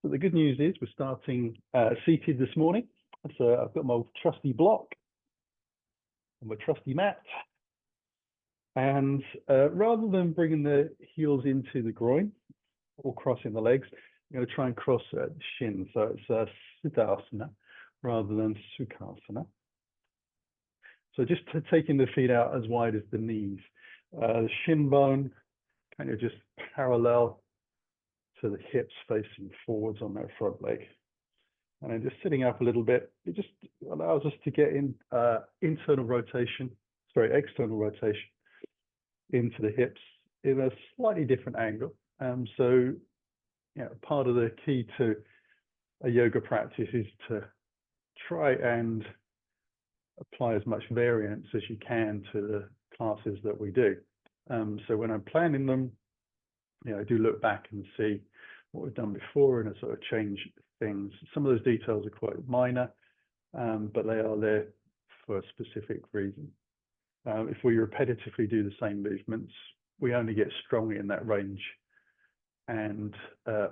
So the good news is we're starting seated this morning. So I've got my trusty block and my trusty mat. And rather than bringing the heels into the groin or crossing the legs, I'm going to try and cross the shin. So it's Siddhasana rather than Sukhasana. So just taking the feet out as wide as the knees. The shin bone kind of just parallel to the hips facing forwards on that front leg. And then just sitting up a little bit, it just allows us to get in external rotation into the hips in a slightly different angle. So, part of the key to a yoga practice is to try and apply as much variance as you can to the classes that we do. So when I'm planning them, I do look back and see what we've done before and I sort of change things. Some of those details are quite minor, but they are there for a specific reason. If we repetitively do the same movements, we only get stronger in that range. And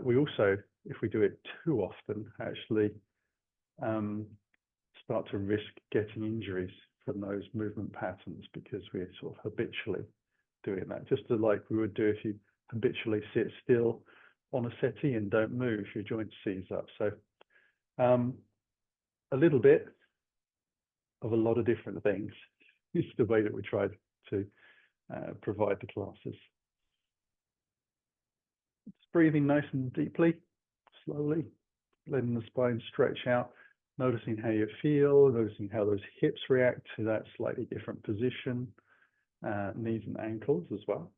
we also, if we do it too often, actually start to risk getting injuries from those movement patterns because we're sort of habitually doing that, just like we would do if you habitually sit still on a settee and don't move, your joint seize up. So a little bit of a lot of different things is the way that we try to provide the classes. Just breathing nice and deeply, slowly, letting the spine stretch out, noticing how you feel, noticing how those hips react to that slightly different position, knees and ankles as well.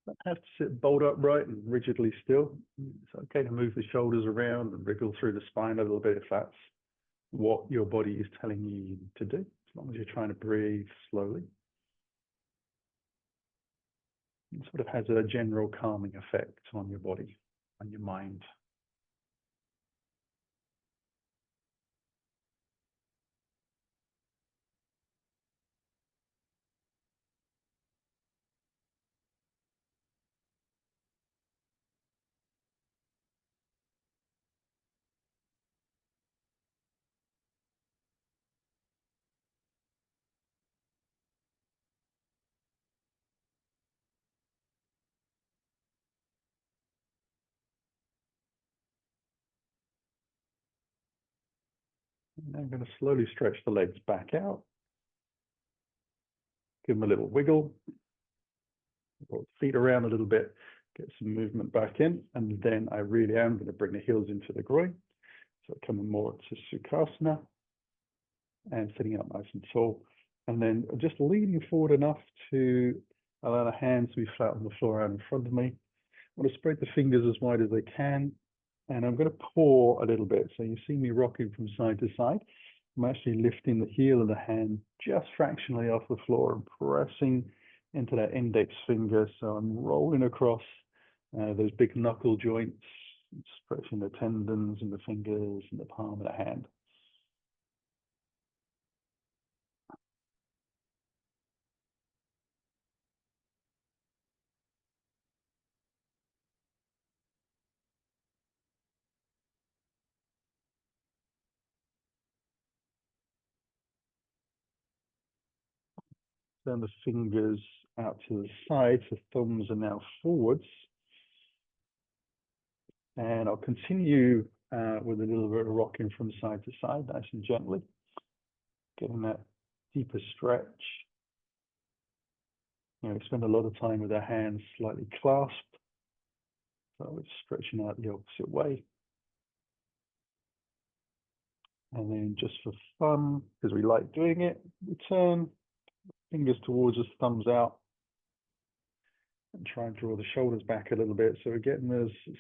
Don't have to sit bolt upright and rigidly still. It's okay to move the shoulders around and wriggle through the spine a little bit if that's what your body is telling you to do, as long as you're trying to breathe slowly. It sort of has a general calming effect on your body and your mind. And I'm going to slowly stretch the legs back out. Give them a little wiggle. Roll the feet around a little bit. Get some movement back in. And then I really am going to bring the heels into the groin. So coming more to Sukhasana. And sitting up nice and tall. And then just leaning forward enough to allow the hands to be flat on the floor out in front of me. I want to spread the fingers as wide as I can. And I'm going to pour a little bit. So you see me rocking from side to side. I'm actually lifting the heel of the hand just fractionally off the floor and pressing into that index finger. So I'm rolling across those big knuckle joints, stretching the tendons and the fingers and the palm of the hand. Turn the fingers out to the side, so thumbs are now forwards. And I'll continue with a little bit of rocking from side to side, nice and gently. Getting that deeper stretch. We spend a lot of time with our hands slightly clasped. So it's stretching out the opposite way. And then just for fun, because we like doing it, we turn fingers towards us, thumbs out. And try and draw the shoulders back a little bit. So we're getting as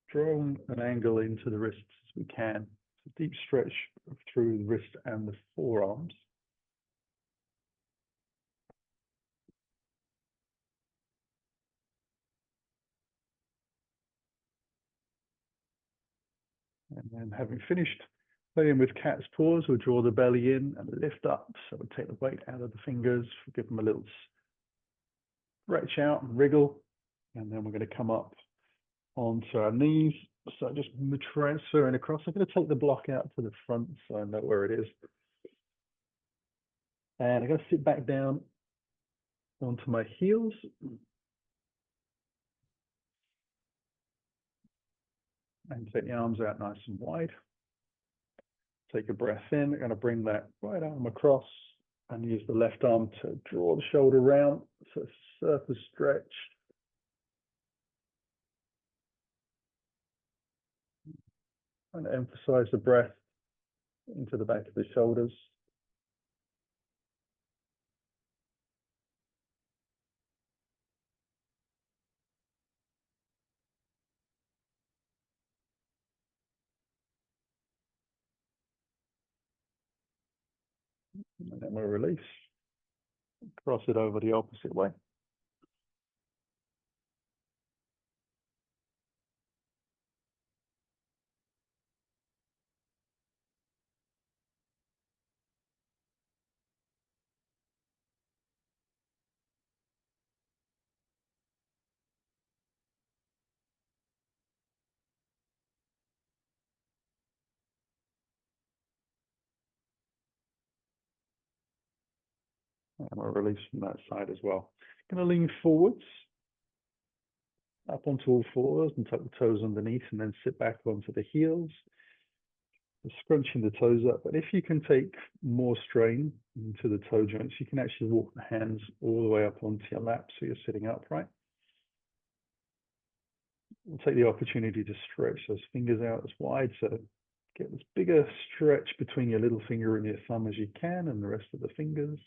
strong an angle into the wrists as we can. So deep stretch through the wrist and the forearms. And then having finished playing with cat's paws, we'll draw the belly in and lift up. So we'll take the weight out of the fingers, give them a little stretch out and wriggle, and then we're going to come up onto our knees. So just transferring across. I'm going to take the block out to the front so I know where it is. And I'm going to sit back down onto my heels. And take the arms out nice and wide. Take a breath in. I'm going to bring that right arm across and use the left arm to draw the shoulder round. So it's surface stretch. And emphasize the breath into the back of the shoulders. And then we'll release. Cross it over the opposite way. And we'll release from that side as well. Going to lean forwards, up onto all fours and tuck the toes underneath, and then sit back onto the heels. Scrunching the toes up, but if you can take more strain into the toe joints, you can actually walk the hands all the way up onto your lap so you're sitting upright. We'll take the opportunity to stretch those fingers out as wide, so get as big a stretch between your little finger and your thumb as you can, and the rest of the fingers.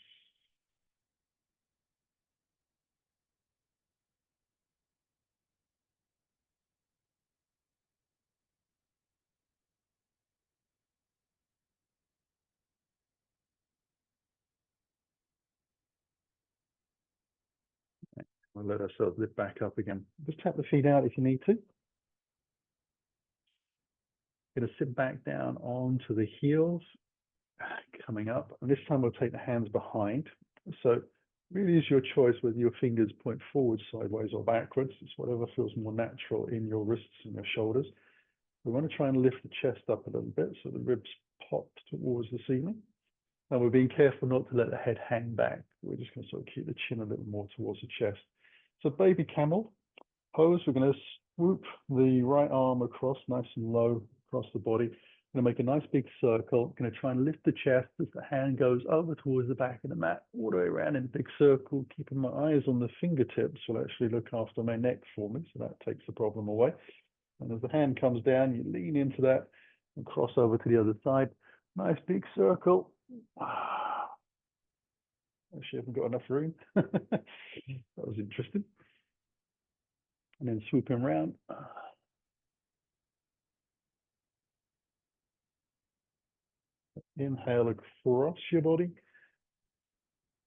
We'll let ourselves lift back up again. Just tap the feet out if you need to. Going to sit back down onto the heels, coming up. And this time we'll take the hands behind. So really is your choice whether your fingers point forward, sideways, or backwards. It's whatever feels more natural in your wrists and your shoulders. We want to try and lift the chest up a little bit so the ribs pop towards the ceiling. And we're being careful not to let the head hang back. We're just going to sort of keep the chin a little more towards the chest. So baby camel pose, we're going to swoop the right arm across nice and low across the body. I'm going to make a nice big circle. I'm going to try and lift the chest as the hand goes over towards the back of the mat, all the way around in a big circle, keeping my eyes on the fingertips will actually look after my neck for me, so that takes the problem away. And as the hand comes down, you lean into that and cross over to the other side. Nice big circle. Actually, I haven't got enough room. That was interesting. And then swooping around. Inhale across your body.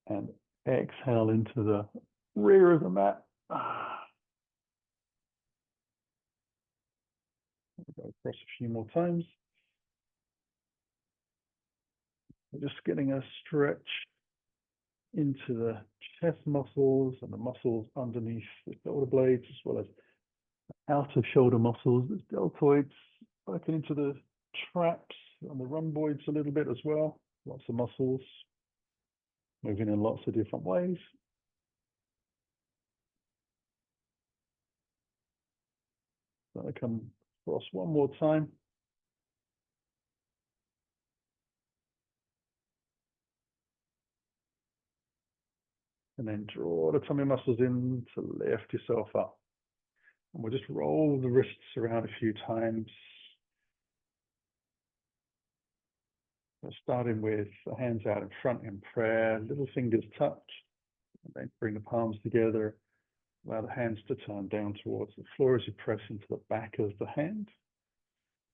And exhale into the rear of the mat. Go across a few more times. We're just getting a stretch into the chest muscles and the muscles underneath the shoulder blades, as well as outer shoulder muscles, the deltoids, working into the traps and the rhomboids a little bit as well. Lots of muscles moving in lots of different ways. So I come across one more time. And then draw the tummy muscles in to lift yourself up. And we'll just roll the wrists around a few times. So starting with the hands out in front in prayer, little fingers touch, and then bring the palms together. Allow the hands to turn down towards the floor as you press into the back of the hand.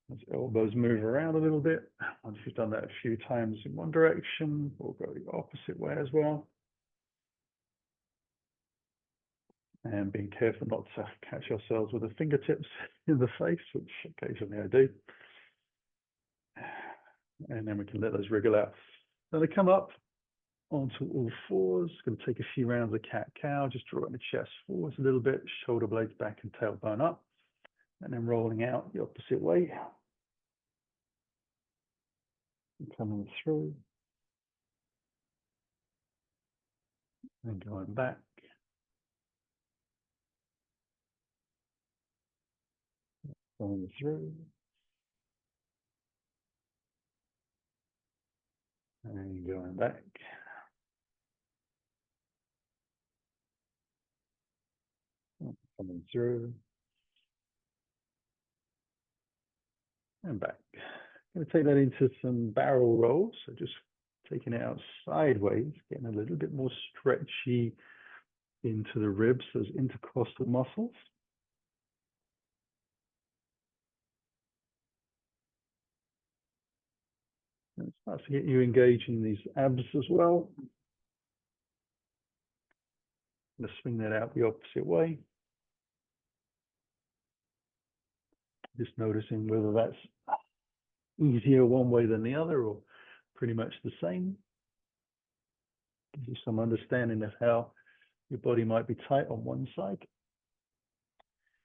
As elbows move around a little bit. Once you've done that a few times in one direction, we'll go the opposite way as well. And being careful not to catch ourselves with the fingertips in the face, which occasionally I do. And then we can let those wriggle out. Then they come up, onto all fours. Going to take a few rounds of cat-cow, just drawing the chest forwards a little bit, shoulder blades back and tailbone up, and then rolling out the opposite way. And coming through, and going back. Going through, and going back. Coming through, and back. I'm going to take that into some barrel rolls. So just taking it out sideways, getting a little bit more stretchy into the ribs, those intercostal muscles. And it starts to get you engaging these abs as well. I'm going to swing that out the opposite way. Just noticing whether that's easier one way than the other or pretty much the same. Gives you some understanding of how your body might be tight on one side.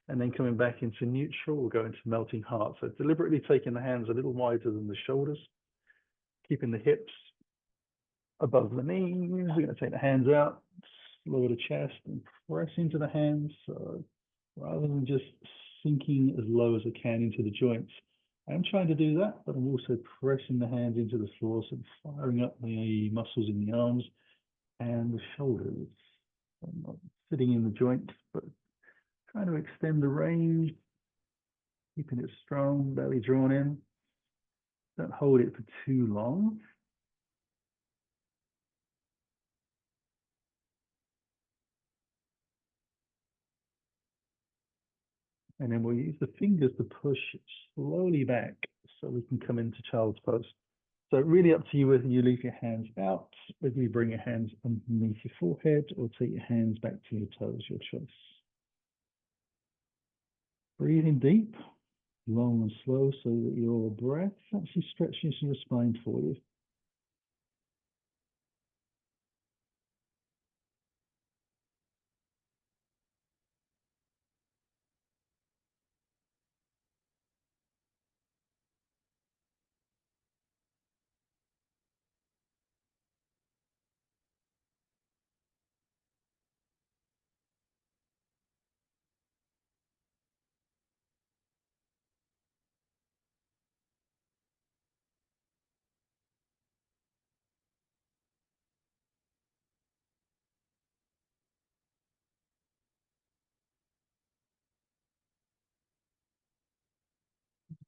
And then coming back into neutral, we'll go into melting heart. So deliberately taking the hands a little wider than the shoulders, keeping the hips above the knees. We're going to take the hands out, lower the chest and press into the hands. So rather than just sinking as low as I can into the joints, I'm trying to do that, but I'm also pressing the hands into the floor, so firing up the muscles in the arms and the shoulders. I'm not sitting in the joints, but trying to extend the range, keeping it strong, belly drawn in. Don't hold it for too long. And then we'll use the fingers to push slowly back so we can come into child's pose. So really up to you whether you leave your hands out, whether you bring your hands underneath your forehead or take your hands back to your toes, your choice. Breathing deep, long and slow so that your breath actually stretches your spine for you.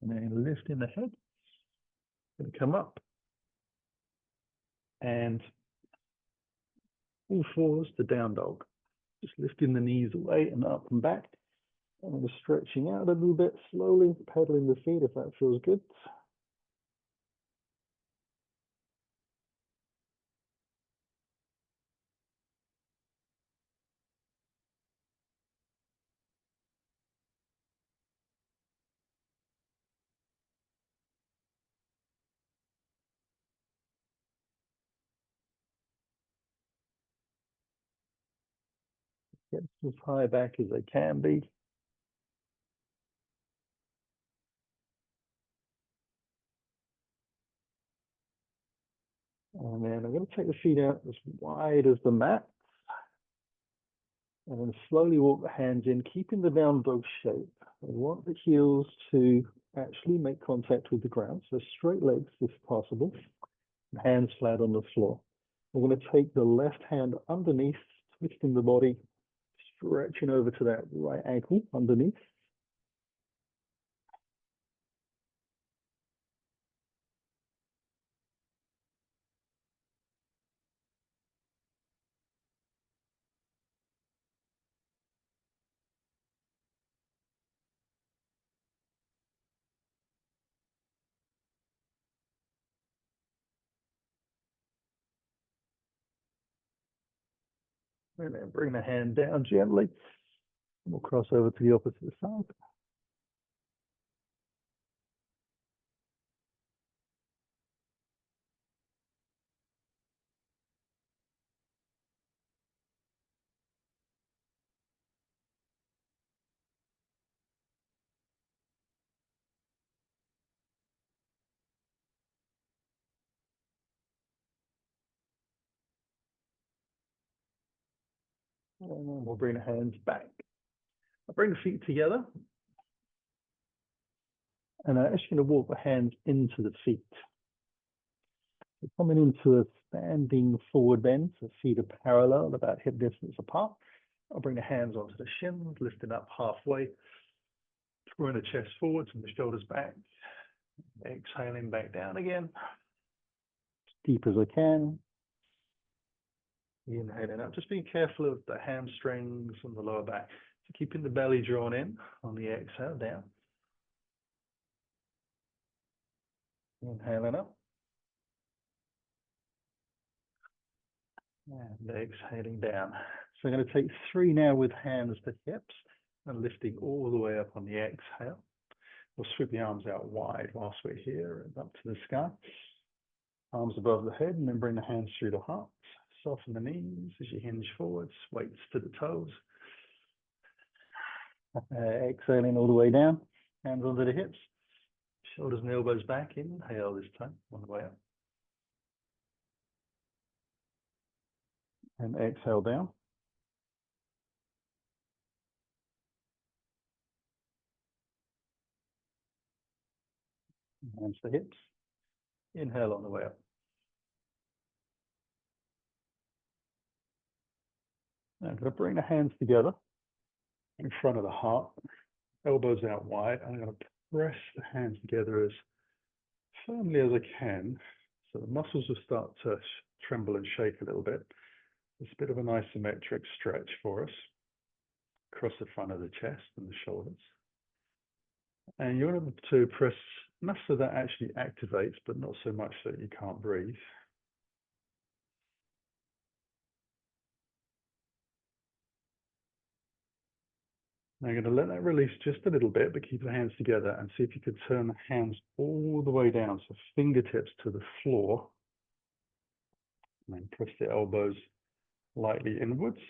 And then lifting the head, going to come up and all fours to down dog. Just lifting the knees away and up and back. And then stretching out a little bit slowly, pedaling the feet if that feels good. Get as high back as they can be. And then I'm going to take the feet out as wide as the mat. And then slowly walk the hands in, keeping the down dog shape. I want the heels to actually make contact with the ground. So straight legs if possible, hands flat on the floor. I'm going to take the left hand underneath, twisting the body, stretching over to that right ankle underneath. And then bring the hand down gently. We'll cross over to the opposite side. And then we'll bring the hands back. I'll bring the feet together. And I'm actually going to walk the hands into the feet. So coming into a standing forward bend, so feet are parallel, about hip distance apart. I'll bring the hands onto the shins, lifting up halfway, drawing the chest forwards and the shoulders back. Exhaling back down again, as deep as I can. Inhaling up, just being careful of the hamstrings and the lower back. So keeping the belly drawn in on the exhale, down. Inhaling up. And exhaling down. So I'm going to take 3 now with hands to hips and lifting all the way up on the exhale. We'll sweep the arms out wide whilst we're here and up to the sky. Arms above the head, and then bring the hands through the heart. Soften the knees as you hinge forwards, weights to the toes. Exhaling all the way down, hands onto the hips. Shoulders and elbows back, inhale this time, on the way up. And exhale down. Hands to hips. Inhale on the way up. Now I'm going to bring the hands together in front of the heart, elbows out wide. I'm going to press the hands together as firmly as I can, so the muscles will start to tremble and shake a little bit. It's a bit of an isometric stretch for us across the front of the chest and the shoulders. And you want to press enough so that actually activates, but not so much that you can't breathe. Now you're going to let that release just a little bit, but keep the hands together and see if you could turn the hands all the way down, so fingertips to the floor. And then press the elbows lightly inwards.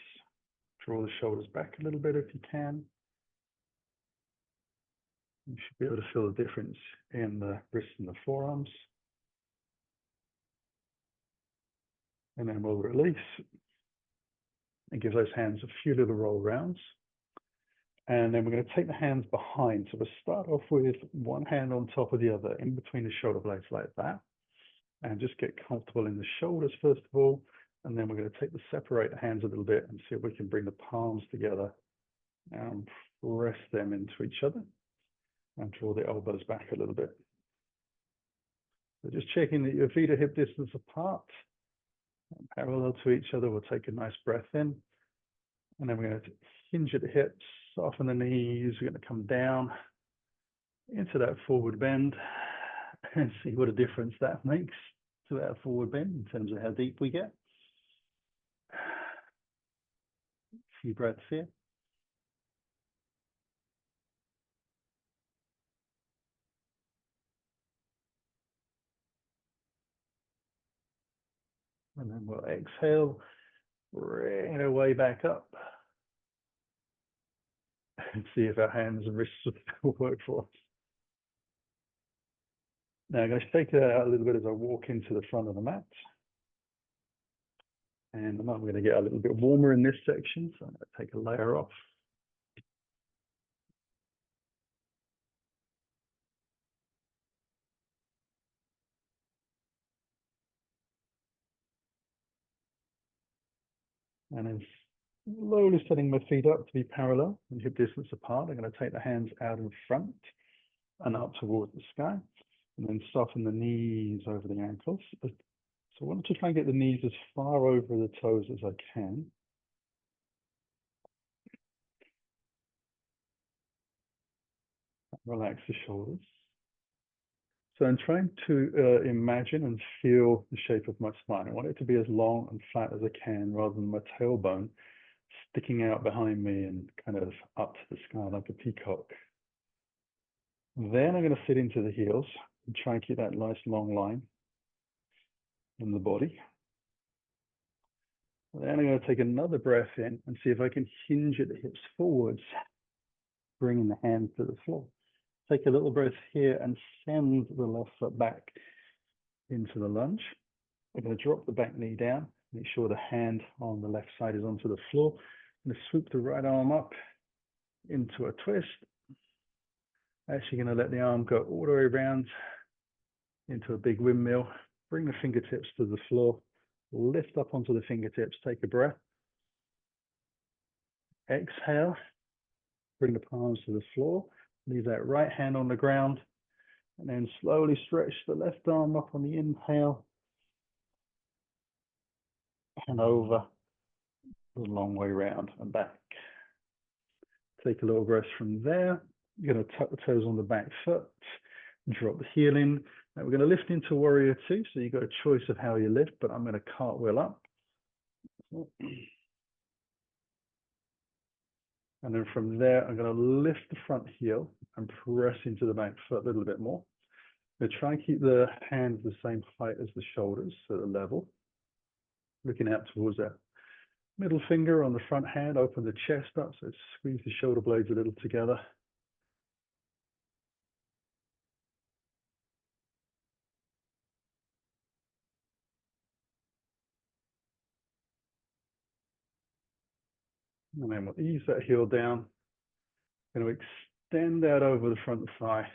Draw the shoulders back a little bit if you can. You should be able to feel the difference in the wrists and the forearms. And then we'll release and give those hands a few little roll rounds. And then we're going to take the hands behind. So we'll start off with one hand on top of the other, in between the shoulder blades like that. And just get comfortable in the shoulders first of all. And then we're going to separate the hands a little bit and see if we can bring the palms together and press them into each other. And draw the elbows back a little bit. So just checking that your feet are hip distance apart, parallel to each other. We'll take a nice breath in. And then we're going to hinge at the hips, soften the knees. We're going to come down into that forward bend and see what a difference that makes to our forward bend in terms of how deep we get. A few breaths here. And then we'll exhale, bring our way back up. And see if our hands and wrists will work for us. Now I'm going to shake that out a little bit as I walk into the front of the mat. And I'm going to get a little bit warmer in this section, so I'm going to take a layer off. And then slowly setting my feet up to be parallel and hip distance apart. I'm going to take the hands out in front and up towards the sky, and then soften the knees over the ankles. So I want to try and get the knees as far over the toes as I can. Relax the shoulders. So I'm trying to imagine and feel the shape of my spine. I want it to be as long and flat as I can, rather than my tailbone sticking out behind me and kind of up to the sky like a peacock. Then I'm going to sit into the heels and try and keep that nice long line in the body. Then I'm going to take another breath in and see if I can hinge at the hips forwards, bringing the hands to the floor. Take a little breath here and send the left foot back into the lunge. We're going to drop the back knee down, make sure the hand on the left side is onto the floor. I'm going to swoop the right arm up into a twist. Actually going to let the arm go all the way around into a big windmill. Bring the fingertips to the floor. Lift up onto the fingertips. Take a breath. Exhale. Bring the palms to the floor. Leave that right hand on the ground. And then slowly stretch the left arm up on the inhale. And over the long way round and back. Take a little breath from there. You're going to tuck the toes on the back foot. Drop the heel in. Now we're going to lift into warrior two. So you've got a choice of how you lift, but I'm going to cartwheel up. And then from there, I'm going to lift the front heel and press into the back foot a little bit more. I'm going to try and keep the hands the same height as the shoulders, so they're level. Looking out towards that middle finger on the front hand, open the chest up, so squeeze the shoulder blades a little together. And then we'll ease that heel down. Going to extend out over the front thigh.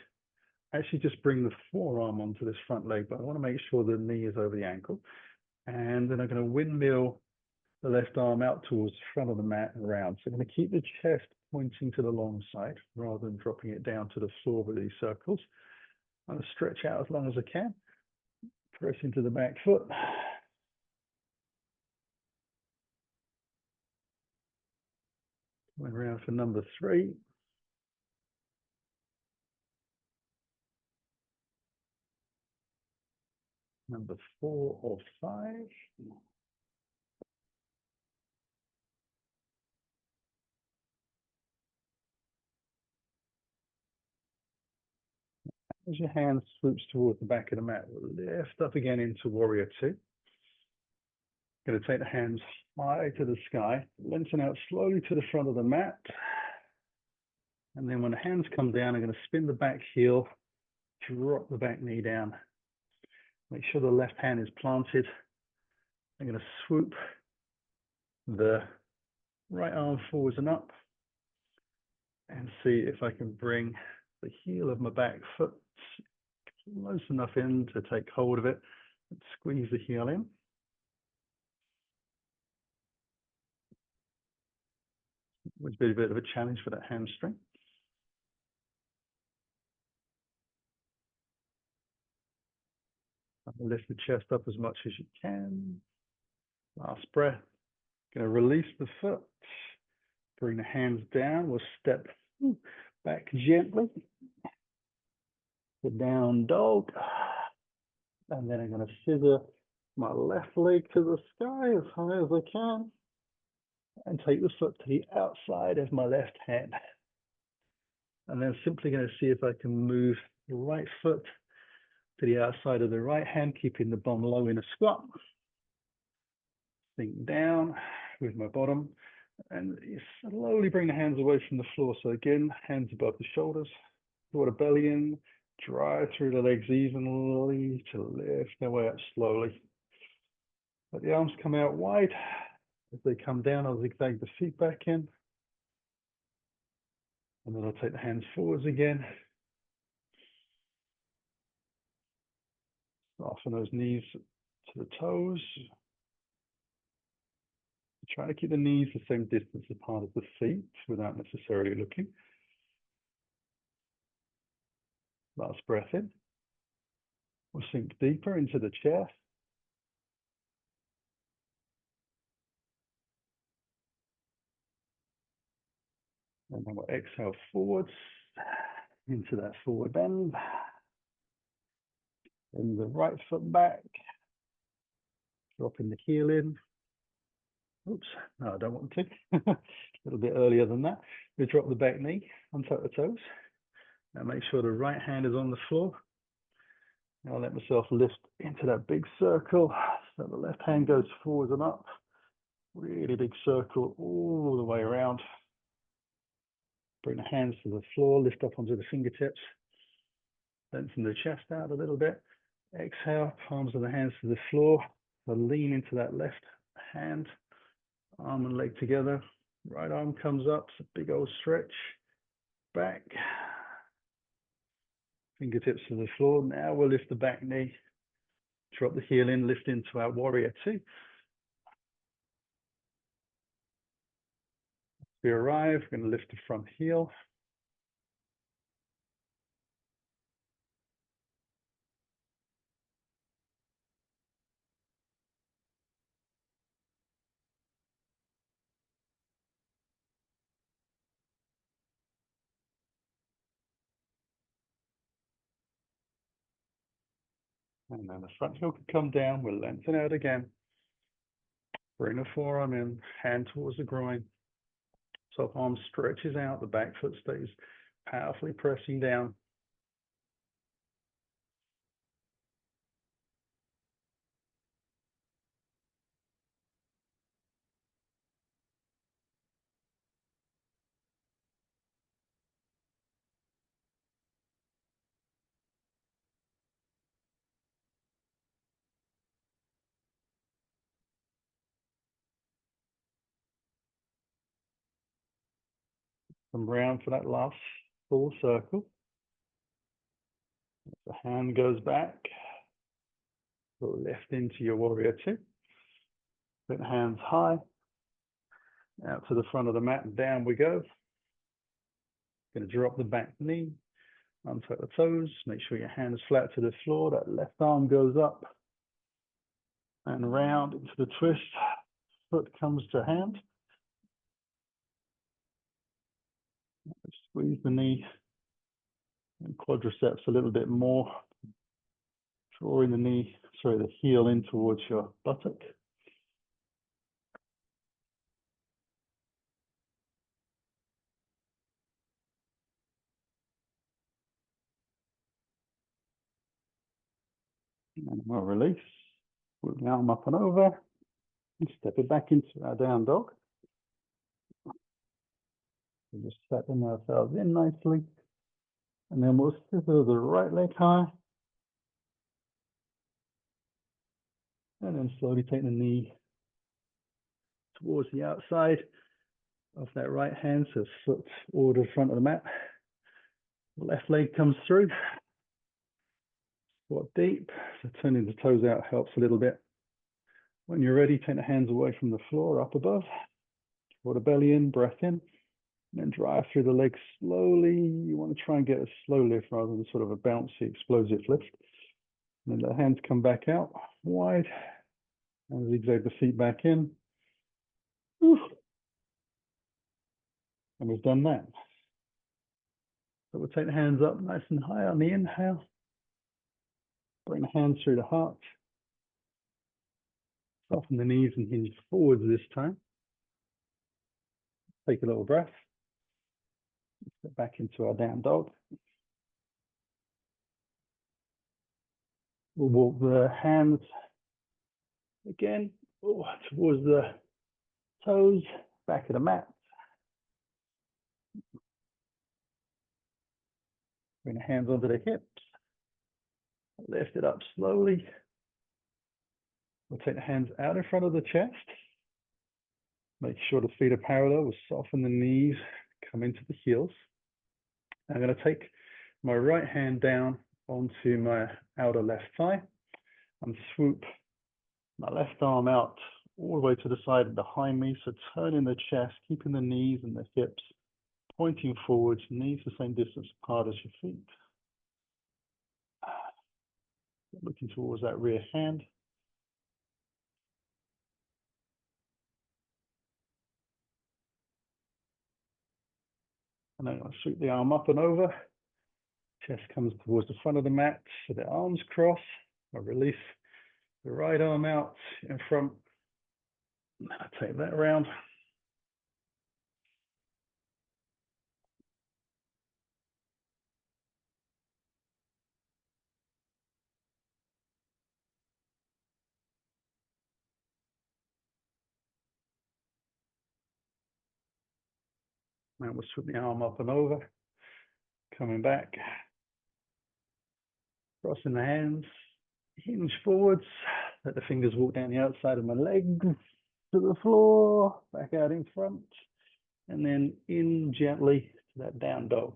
Actually just bring the forearm onto this front leg, but I want to make sure the knee is over the ankle. And then I'm going to windmill the left arm out towards the front of the mat and around. So I'm going to keep the chest pointing to the long side rather than dropping it down to the floor with these circles. I'm going to stretch out as long as I can. Press into the back foot. Going around for number 3. Number 4 or 5. As your hand swoops towards the back of the mat, lift up again into warrior 2. Going to take the hands high to the sky, lengthen out slowly to the front of the mat. And then when the hands come down, I'm going to spin the back heel, drop the back knee down. Make sure the left hand is planted. I'm going to swoop the right arm forwards and up and see if I can bring the heel of my back foot close enough in to take hold of it and squeeze the heel in. Which would be a bit of a challenge for that hamstring. Lift the chest up as much as you can. Last breath. Going to release the foot. Bring the hands down. We'll step back gently. The down dog. And then I'm going to scissor my left leg to the sky as high as I can. And take the foot to the outside of my left hand. And then simply going to see if I can move the right foot to the outside of the right hand, keeping the bum low in a squat. Sink down with my bottom and slowly bring the hands away from the floor. So again, hands above the shoulders, draw the belly in, drive through the legs evenly to lift their way up slowly. Let the arms come out wide. As they come down, I'll zigzag the feet back in. And then I'll take the hands forwards again. Soften those knees to the toes. Try to keep the knees the same distance apart as the feet without necessarily looking. Last breath in. We'll sink deeper into the chair. And then we'll exhale forwards into that forward bend. And the right foot back. Dropping the heel in. Oops, no, I don't want to. A little bit earlier than that. We drop the back knee, untuck the toes. Now make sure the right hand is on the floor. Now I'll let myself lift into that big circle. So the left hand goes forwards and up. Really big circle all the way around. Bring the hands to the floor, lift up onto the fingertips. Lengthen the chest out a little bit. Exhale, palms of the hands to the floor. So lean into that left hand, arm and leg together. Right arm comes up, it's a big old stretch. Back. Fingertips to the floor. Now we'll lift the back knee. Drop the heel in, lift into our warrior two. We arrive, we're going to lift the front heel. And then the front heel can come down. We'll lengthen out again. Bring the forearm in, hand towards the groin. Top arm stretches out, the back foot stays powerfully pressing down. Come round for that last full circle. The hand goes back. Go left into your warrior two. Put the hands high. Out to the front of the mat and down we go. Going to drop the back knee. Untuck the toes. Make sure your hand's flat to the floor. That left arm goes up and round into the twist. Foot comes to hand. Squeeze the knee and quadriceps a little bit more. Drawing the heel in towards your buttock. And we'll release. Put the arm up and over. And step it back into our down dog. We'll just setting ourselves in nicely. And then we'll scissor the right leg high. And then slowly take the knee towards the outside of that right hand, so foot ordered front of the mat. Left leg comes through. Squat deep. So turning the toes out helps a little bit. When you're ready, take the hands away from the floor, up above. Draw the belly in, breath in. And then drive through the legs slowly. You want to try and get a slow lift rather than sort of a bouncy, explosive lift. And then the hands come back out wide. And zigzag the feet back in. And we've done that. So we'll take the hands up nice and high on the inhale. Bring the hands through the heart. Soften the knees and hinge forwards this time. Take a little breath. Step back into our down dog. We'll walk the hands again towards the toes, back of the mat. Bring the hands onto the hips. Lift it up slowly. We'll take the hands out in front of the chest. Make sure the feet are parallel. We'll soften the knees, come into the heels. I'm going to take my right hand down onto my outer left thigh and swoop my left arm out all the way to the side behind me. So turning the chest, keeping the knees and the hips pointing forwards, knees the same distance apart as your feet. Looking towards that rear hand. And then I'll sweep the arm up and over. Chest comes towards the front of the mat, so the arms cross. I release the right arm out in front. I take that around. Now we'll sweep the arm up and over. Coming back. Crossing the hands. Hinge forwards. Let the fingers walk down the outside of my legs to the floor. Back out in front. and then in gently to that down dog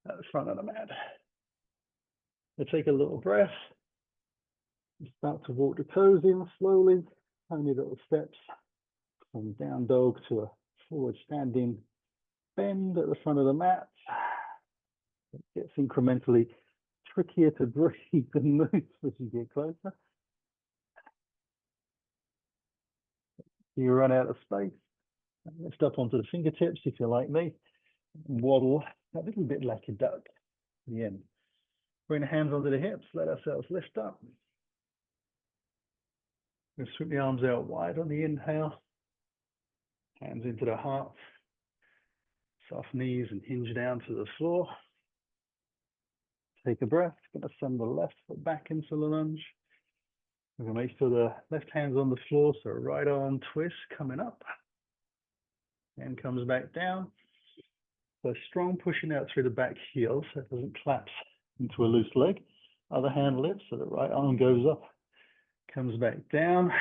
at the front of the mat. So take a little breath. Start to walk the toes in slowly, tiny little steps from down dog to a forward standing bend at the front of the mat. It gets incrementally trickier to breathe and move as you get closer. You run out of space. Lift up onto the fingertips if you're like me. Waddle a little bit like a duck at the end. Bring the hands onto the hips, let ourselves lift up. We'll sweep the arms out wide on the inhale. Hands into the heart. Soft knees and hinge down to the floor. Take a breath. Going to send the left foot back into the lunge. We're going to make sure the left hand's on the floor, so right arm twist coming up. Hand comes back down. So strong pushing out through the back heel so it doesn't collapse into a loose leg. Other hand lifts, so the right arm goes up, comes back down.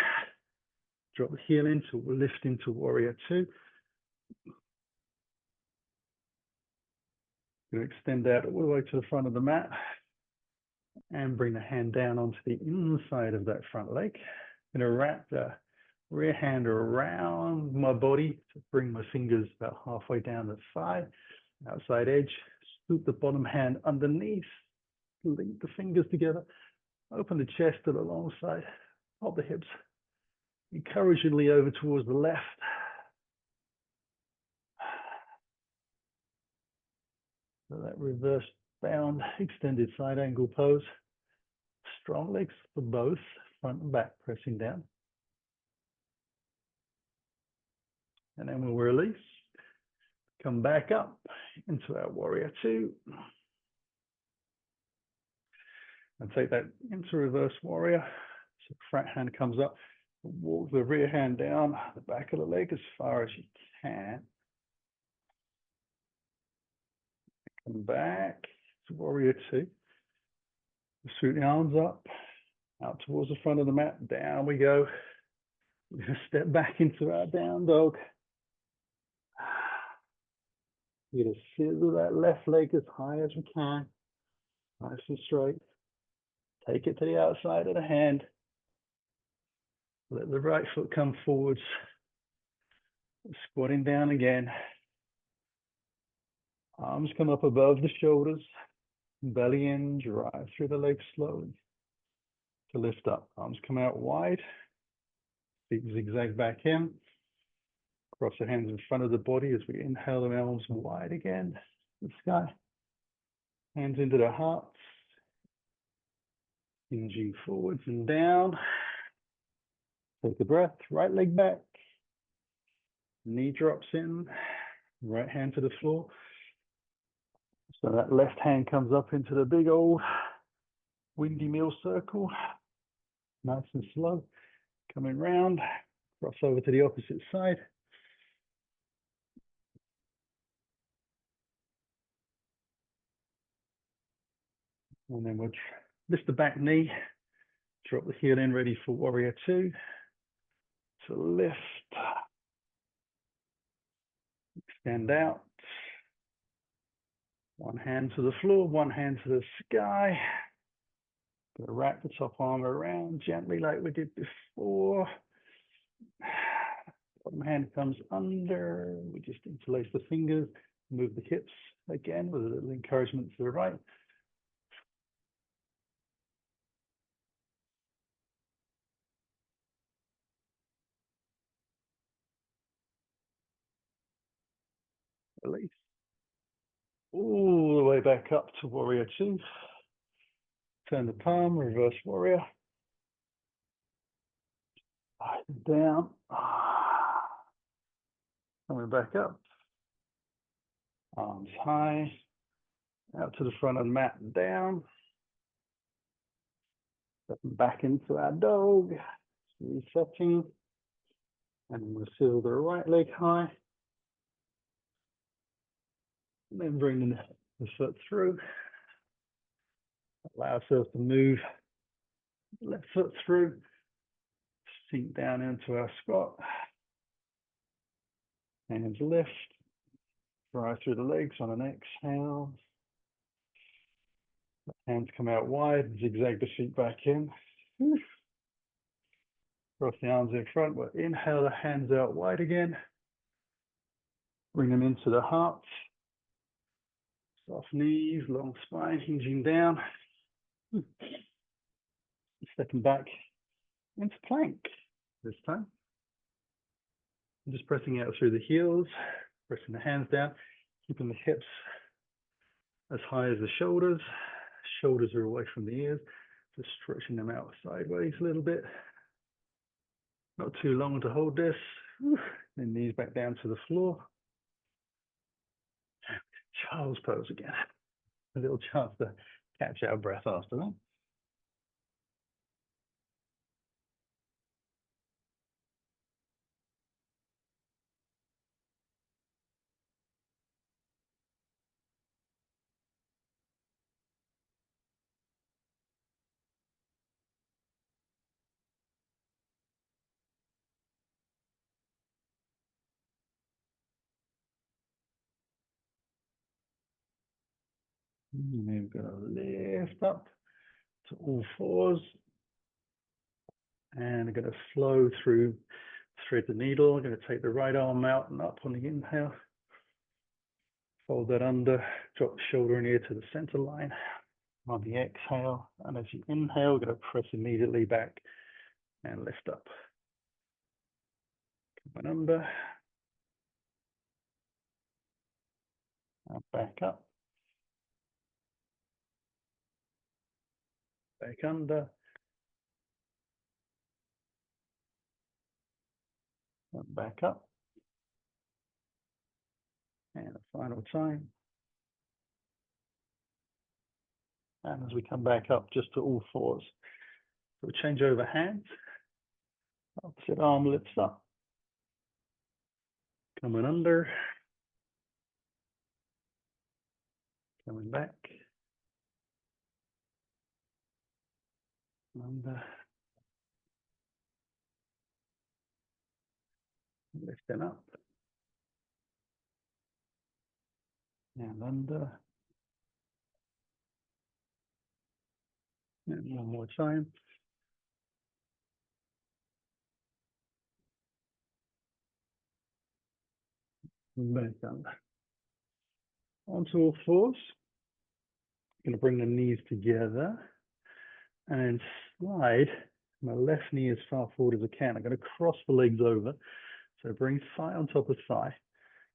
Drop the heel into, lift into warrior two. Going to extend out all the way to the front of the mat and bring the hand down onto the inside of that front leg. I'm going to wrap the rear hand around my body to bring my fingers about halfway down the thigh, outside edge. Scoop the bottom hand underneath, link the fingers together, open the chest to the long side, pop the hips encouragingly over towards the left. So that reverse bound, extended side angle pose. Strong legs for both, front and back, pressing down. And then we'll release. Come back up into our warrior two. And take that into reverse warrior. So front hand comes up. Walk the rear hand down the back of the leg as far as you can. Come back to warrior two. Sweep the arms up, out towards the front of the mat. Down we go. We're going to step back into our down dog. You're going to sizzle that left leg as high as we can. Nice and straight. Take it to the outside of the hand. Let the right foot come forwards. Squatting down again. Arms come up above the shoulders. Belly in, drive through the legs slowly. To lift up. Arms come out wide. Feet zigzag back in. Cross the hands in front of the body as we inhale the arms wide again. The sky. Hands into the heart. Hinging forwards and down. Take a breath. Right leg back. Knee drops in. Right hand to the floor. So that left hand comes up into the big old windy mill circle. Nice and slow. Coming round. Cross over to the opposite side. And then we'll lift the back knee. Drop the heel in, ready for warrior two. To lift. Extend out. One hand to the floor, one hand to the sky. Going to wrap the top arm around gently like we did before. Bottom hand comes under. We just interlace the fingers. Move the hips again with a little encouragement to the right. Release. All the way back up to warrior two. Turn the palm, reverse warrior. Down. Coming back up. Arms high. Out to the front of the mat and down. Stepping back into our dog. Resetting. And we'll seal the right leg high. And then bring the foot through. Allow ourselves to move left foot through. Sink down into our squat. Hands lift, dry through the legs on an exhale. Hands come out wide, zigzag the feet back in. Cross the arms in front. We'll inhale the hands out wide again. Bring them into the heart. Soft knees, long spine, hinging down. Stepping back into plank this time. Just pressing out through the heels, pressing the hands down, keeping the hips as high as the shoulders. Shoulders are away from the ears. Just stretching them out sideways a little bit. Not too long to hold this. Then knees back down to the floor. Child's pose again. A little chance to catch our breath after that. And then we're going to lift up to all fours. And I'm going to flow through, thread the needle. I'm going to take the right arm out and up on the inhale. Fold that under, drop the shoulder and ear to the center line on the exhale. And as you inhale, we're going to press immediately back and lift up. Coming under. And back up. Back under. And back up. And a final time. And as we come back up just to all fours. So we change over hands. Opposite arm lifts up. Coming under. Coming back. Under. Lifting up. And under. And one more time. Back under. Onto all fours. Going to bring the knees together and slide my left knee as far forward as I can. I'm going to cross the legs over. So bring thigh on top of thigh.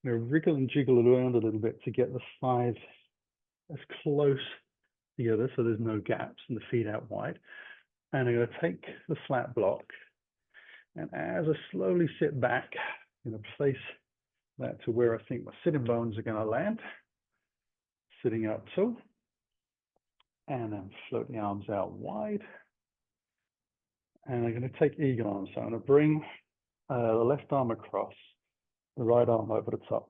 I'm going to wriggle and jiggle it around a little bit to get the thighs as close together so there's no gaps and the feet out wide. And I'm going to take the flat block. And as I slowly sit back, I'm going to place that to where I think my sitting bones are going to land. Sitting up tall. And then float the arms out wide. And I'm going to take eagle arms. So I'm going to bring the left arm across, the right arm over the top.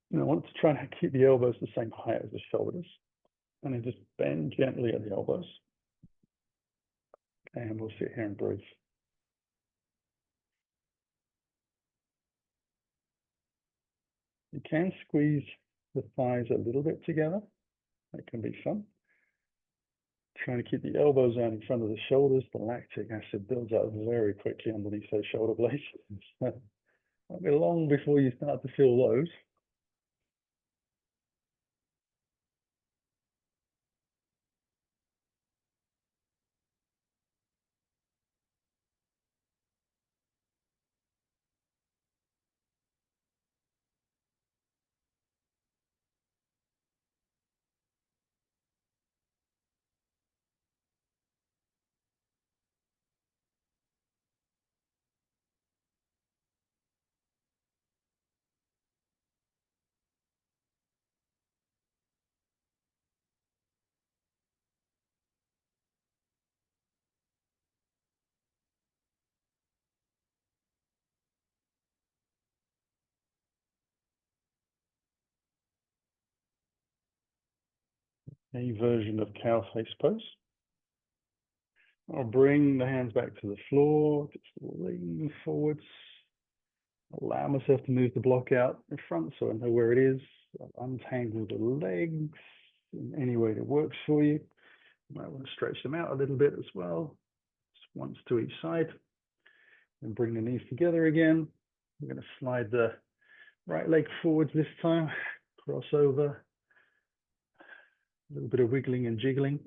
And I want to try and keep the elbows the same height as the shoulders. And then just bend gently at the elbows. And we'll sit here and breathe. You can squeeze the thighs a little bit together. That can be fun. Trying to keep the elbows out in front of the shoulders. The lactic acid builds up very quickly underneath those shoulder blades. It won't be long before you start to feel those. A version of cow face pose. I'll bring the hands back to the floor, just lean forwards, Allow myself to move the block out in front so I know where it is. I'll untangle the legs in any way that works for you. You might want to stretch them out a little bit as well, just once to each side. And bring the knees together again. We're going to slide the right leg forwards this time, cross over, a little bit of wiggling and jiggling.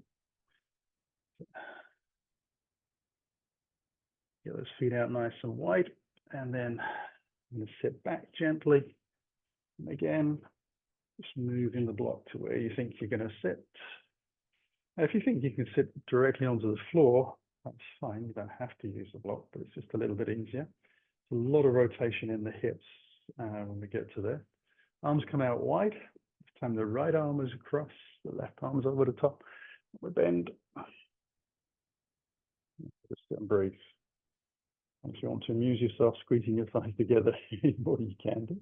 Get those feet out nice and wide, and then I'm going to sit back gently. And again, just moving the block to where you think you're going to sit. Now, if you think you can sit directly onto the floor, that's fine. You don't have to use the block, but it's just a little bit easier. There's a lot of rotation in the hips when we get to there. Arms come out wide. This time the right arm is across, the left arm is over the top. We bend. Just sit and breathe. And if you want to amuse yourself squeezing your thighs together more, you can do.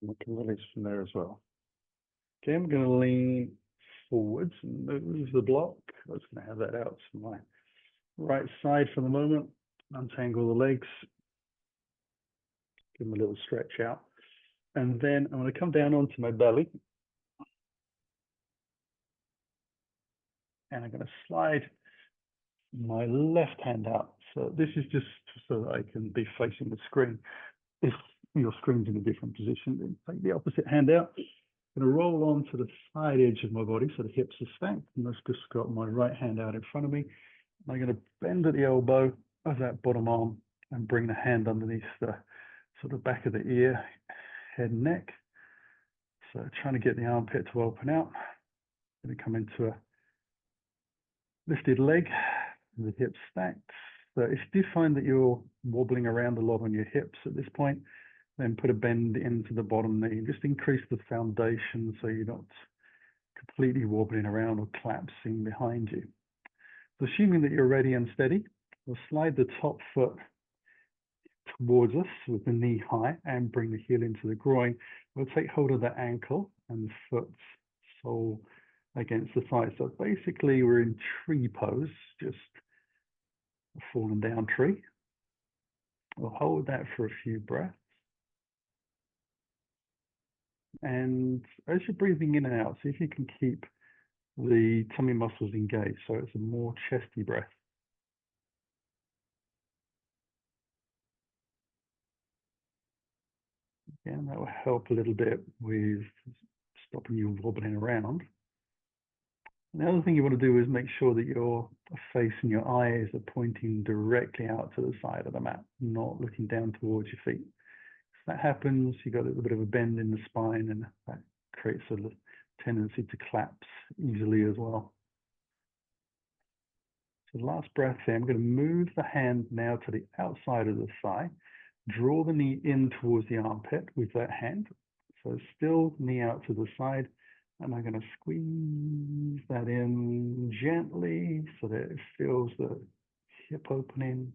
We can release from there as well. Okay, I'm going to lean forwards and move the block. I'm just going to have that out to my right side for the moment. Untangle the legs. Give them a little stretch out. And then I'm going to come down onto my belly. And I'm going to slide my left hand out. So this is just so that I can be facing the screen. If your screen's in a different position, then take the opposite hand out. I'm going to roll onto the side edge of my body so the hips are stacked. And I've just got my right hand out in front of me. And I'm going to bend at the elbow of that bottom arm and bring the hand underneath the sort of back of the ear, head and neck. So trying to get the armpit to open out. I'm going to come into a lifted leg, the hips stacked. So if you do find that you're wobbling around a lot on your hips at this point, then put a bend into the bottom knee. Just increase the foundation so you're not completely wobbling around or collapsing behind you. So assuming that you're ready and steady, we'll slide the top foot towards us with the knee high and bring the heel into the groin. We'll take hold of the ankle and the foot's sole against the thigh. So basically we're in tree pose, just a fallen down tree. We'll hold that for a few breaths. And as you're breathing in and out, see if you can keep the tummy muscles engaged. So it's a more chesty breath. And that will help a little bit with stopping you wobbling around. And the other thing you want to do is make sure that your face and your eyes are pointing directly out to the side of the mat, not looking down towards your feet. If that happens, you've got a little bit of a bend in the spine, and that creates a tendency to collapse easily as well. So the last breath here, I'm going to move the hand now to the outside of the thigh. Draw the knee in towards the armpit with that hand. So still knee out to the side. And I'm going to squeeze that in gently so that it feels the hip opening.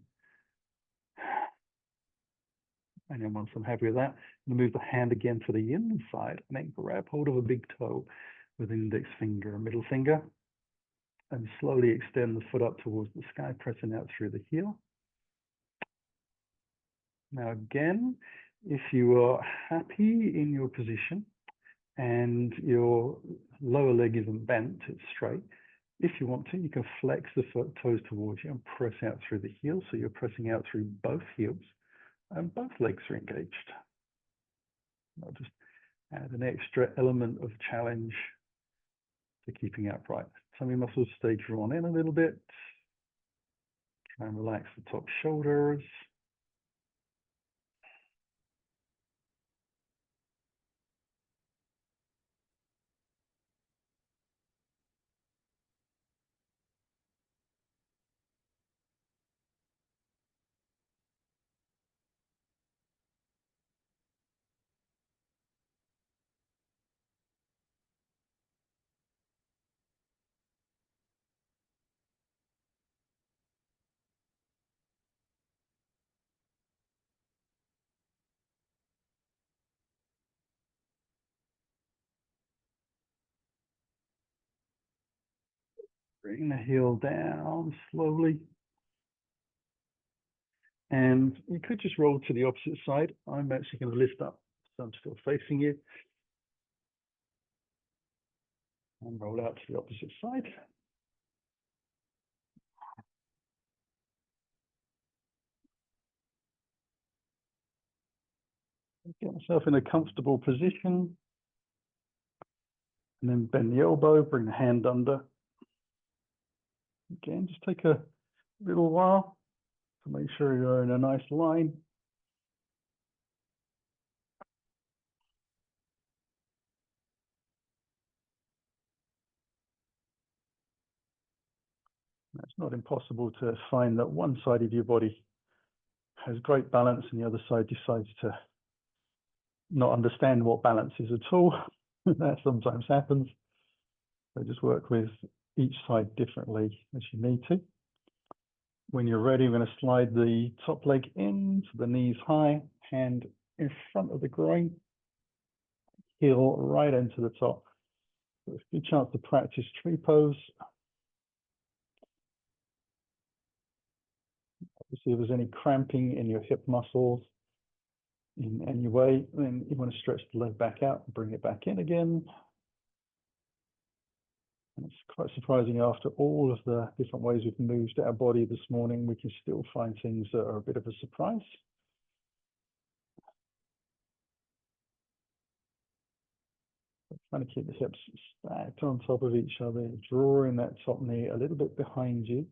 And then once I'm happy with that, I'm going to move the hand again to the inside and then grab hold of a big toe with index finger and middle finger. And slowly extend the foot up towards the sky, pressing out through the heel. Now again, if you are happy in your position and your lower leg isn't bent, it's straight, if you want to, you can flex the foot toes towards you and press out through the heel. So you're pressing out through both heels and both legs are engaged. I'll just add an extra element of challenge for keeping upright. Tummy muscles stay drawn in a little bit. Try and relax the top shoulders. Bring the heel down slowly. And you could just roll to the opposite side. I'm actually going to lift up, so I'm still facing you. And roll out to the opposite side. Get myself in a comfortable position. And then bend the elbow, bring the hand under. Again, just take a little while to make sure you're in a nice line. It's not impossible to find that one side of your body has great balance and the other side decides to not understand what balance is at all. That sometimes happens. So just work with each side differently as you need to. When you're ready, we're going to slide the top leg in to the knees high, hand in front of the groin, heel right into the top. So it's a good chance to practice tree pose. Obviously, if there's any cramping in your hip muscles in any way, then you want to stretch the leg back out and bring it back in again. And it's quite surprising, after all of the different ways we've moved our body this morning, we can still find things that are a bit of a surprise. Trying to keep the hips stacked on top of each other, drawing that top knee a little bit behind you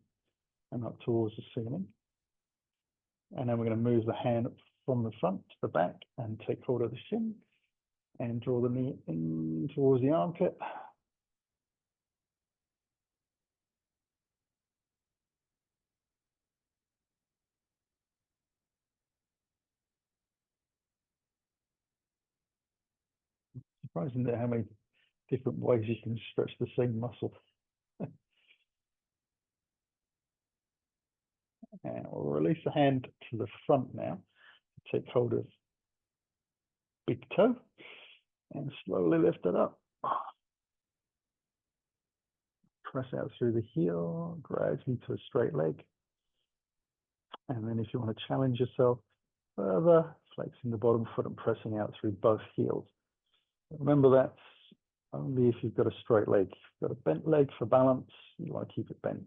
and up towards the ceiling. And then we're going to move the hand from the front to the back and take hold of the shin and draw the knee in towards the armpit. Surprising that how many different ways you can stretch the same muscle. And we'll release the hand to the front now. Take hold of big toe and slowly lift it up. Press out through the heel, gradually to a straight leg. And then if you want to challenge yourself further, flexing the bottom foot and pressing out through both heels. Remember, that's only if you've got a straight leg. If you've got a bent leg for balance, you want to keep it bent.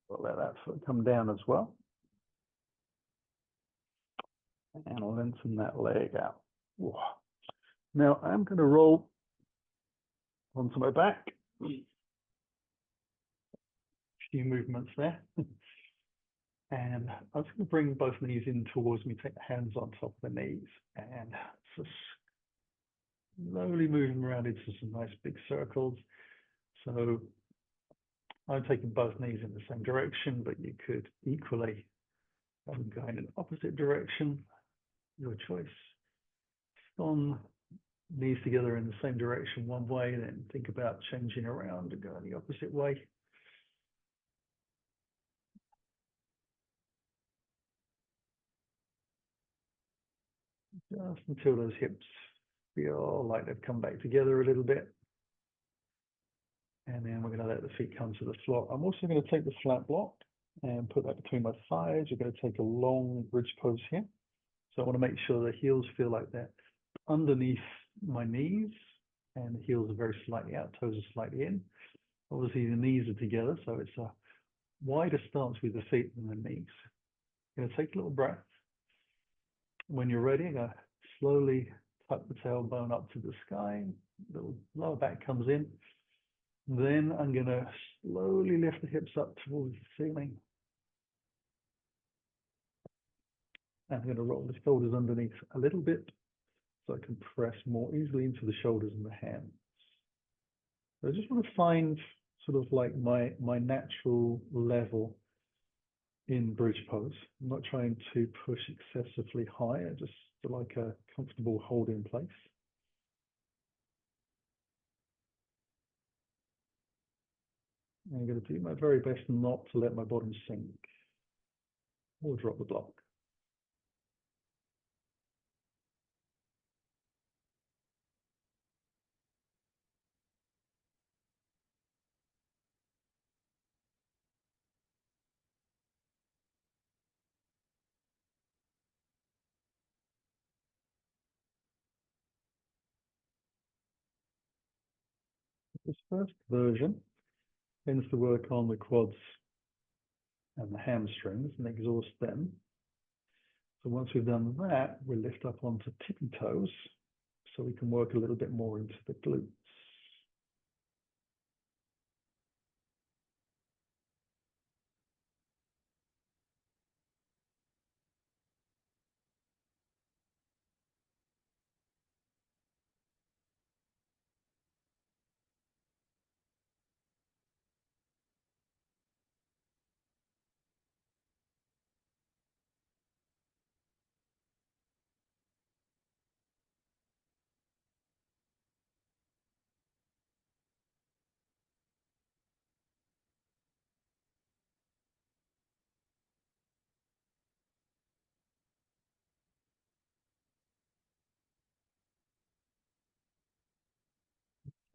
We'll let that foot come down as well. And lengthen that leg out. Now I'm going to roll onto my back. A few movements there. And I'm just going to bring both knees in towards me, take the hands on top of the knees, and just slowly moving around into some nice big circles. So I'm taking both knees in the same direction, but you could equally have them go in an opposite direction, your choice. On knees together in the same direction one way, then think about changing around and going the opposite way. Just until those hips feel like they've come back together a little bit. And then we're going to let the feet come to the floor. I'm also going to take the flat block and put that between my thighs. We're going to take a long bridge pose here. So I want to make sure the heels feel like they're underneath my knees and the heels are very slightly out, toes are slightly in. Obviously the knees are together, so it's a wider stance with the feet than the knees. I'm going to take a little breath. When you're ready, I'm going to slowly tuck the tailbone up to the sky. The lower back comes in. Then I'm going to slowly lift the hips up towards the ceiling. I'm going to roll the shoulders underneath a little bit so I can press more easily into the shoulders and the hands. So I just want to find sort of like my natural level in bridge pose. I'm not trying to push excessively high. I just like a comfortable hold in place. I'm going to do my very best not to let my bottom sink or drop the block. This first version tends to work on the quads and the hamstrings and exhaust them. So once we've done that, we lift up onto tippy toes so we can work a little bit more into the glutes.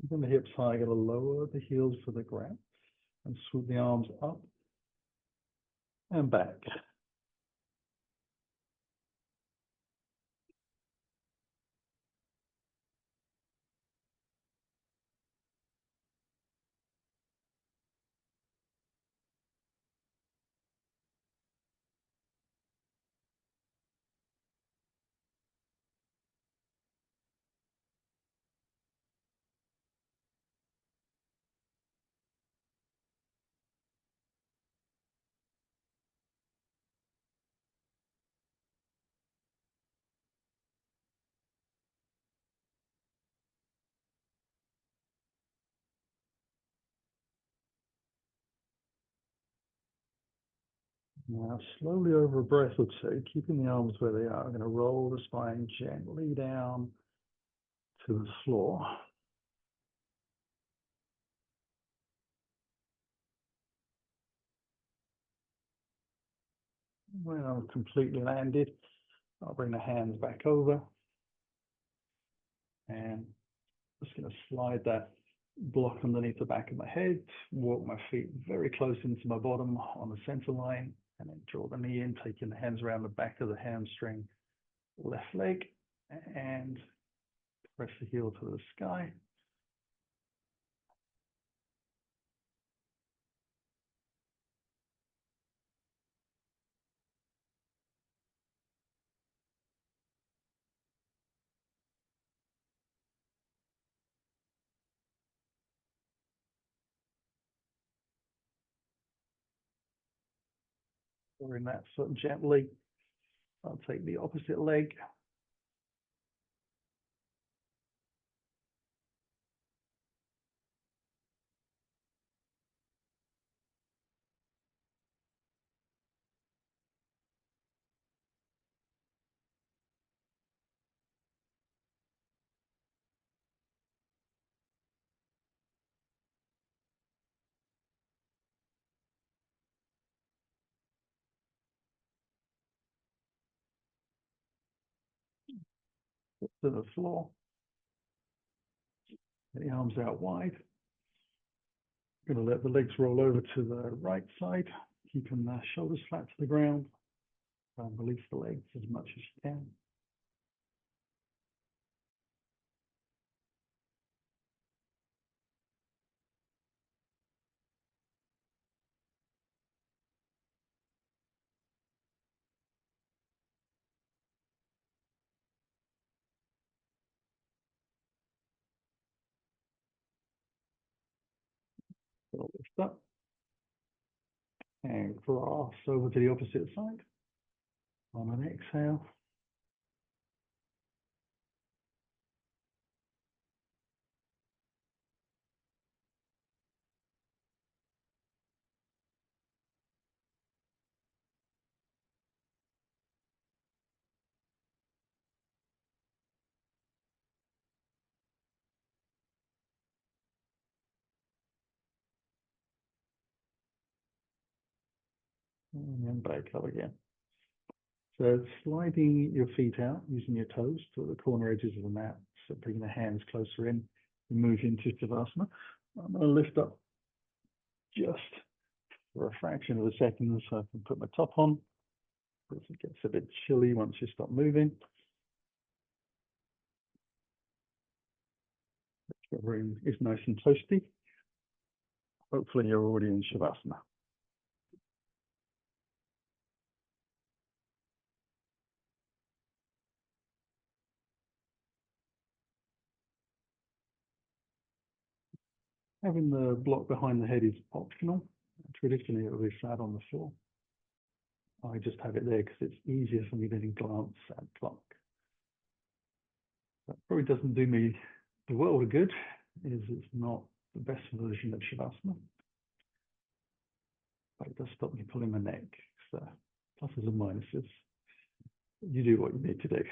Keeping the hips high, I'm going to lower the heels to the ground and swoop the arms up and back. Now, slowly over a breath or two, keeping the arms where they are, I'm going to roll the spine gently down to the floor. When I'm completely landed, I'll bring the hands back over and just going to slide that block underneath the back of my head, walk my feet very close into my bottom on the center line, and then draw the knee in, taking the hands around the back of the hamstring, left leg, and press the heel to the sky. Or in that foot gently, I'll take the opposite leg. to the floor. Get the arms out wide. I'm going to let the legs roll over to the right side, keeping the shoulders flat to the ground. And release the legs as much as you can. Lift up and cross over to the opposite side. On an exhale. And then back up again. So sliding your feet out using your toes to the corner edges of the mat. So bringing the hands closer in and move into Shavasana. I'm going to lift up just for a fraction of a second so I can put my top on. Because it gets a bit chilly once you stop moving. The room is nice and toasty. Hopefully you're already in Shavasana. Having the block behind the head is optional. Traditionally, it will be flat on the floor. I just have it there because it's easier for me than glance at clock. That probably doesn't do me the world of good, is it's not the best version of Shavasana. But it does stop me pulling my neck. So pluses and minuses. You do what you need to do.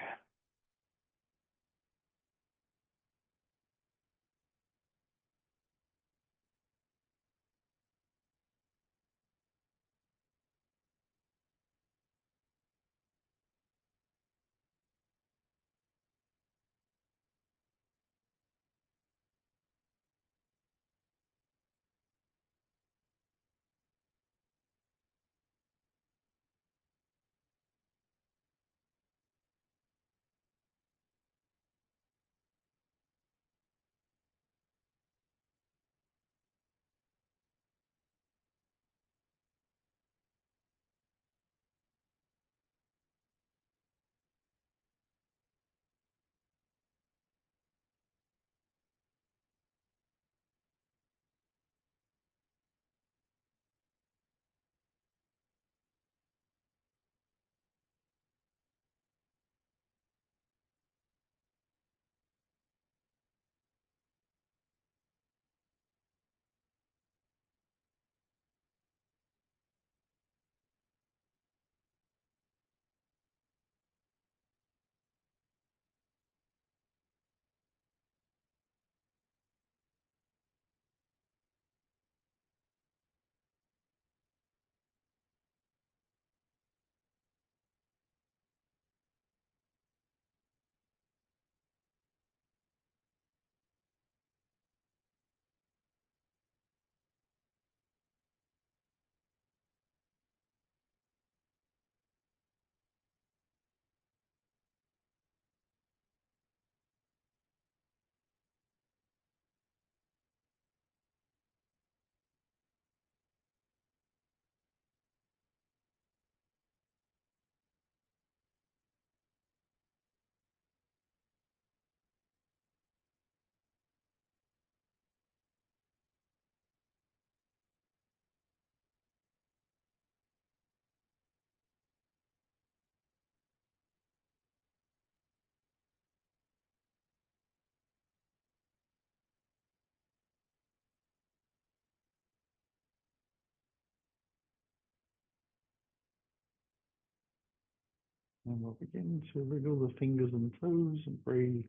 And we'll begin to wriggle the fingers and toes and breathe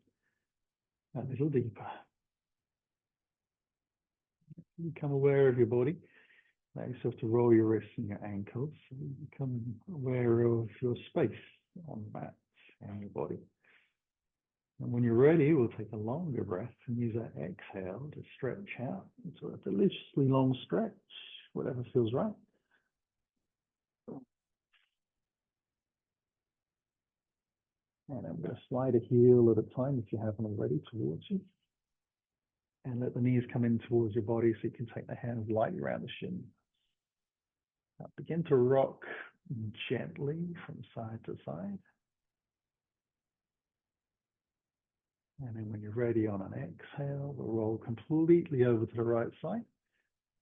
a little deeper. Become aware of your body. Allow yourself to roll your wrists and your ankles. So you become aware of your space on the mat and your body. And when you're ready, we'll take a longer breath and use that exhale to stretch out into a deliciously long stretch, whatever feels right. And I'm going to slide a heel at a time, if you haven't already, towards you. And let the knees come in towards your body so you can take the hands lightly around the shin. Now begin to rock gently from side to side. And then when you're ready on an exhale, we'll roll completely over to the right side.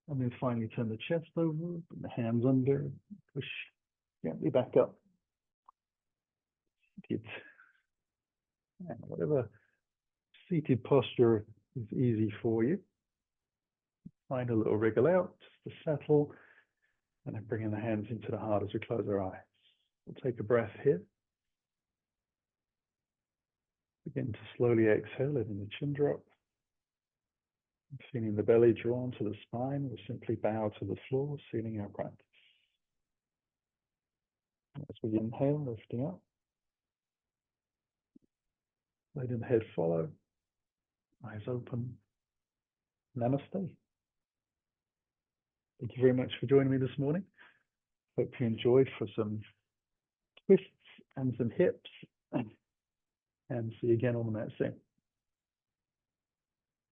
And then finally turn the chest over, bring the hands under, push gently back up. Good. And whatever seated posture is easy for you, find a little wriggle out just to settle, and then bringing the hands into the heart as we close our eyes. We'll take a breath here. Begin to slowly exhale, letting the chin drop. Feeling the belly drawn to the spine, we'll simply bow to the floor, sealing our practice. As we inhale, lifting up. Letting the head follow. Eyes open. Namaste. Thank you very much for joining me this morning. Hope you enjoyed for some twists and some hips. And see you again on the mat soon.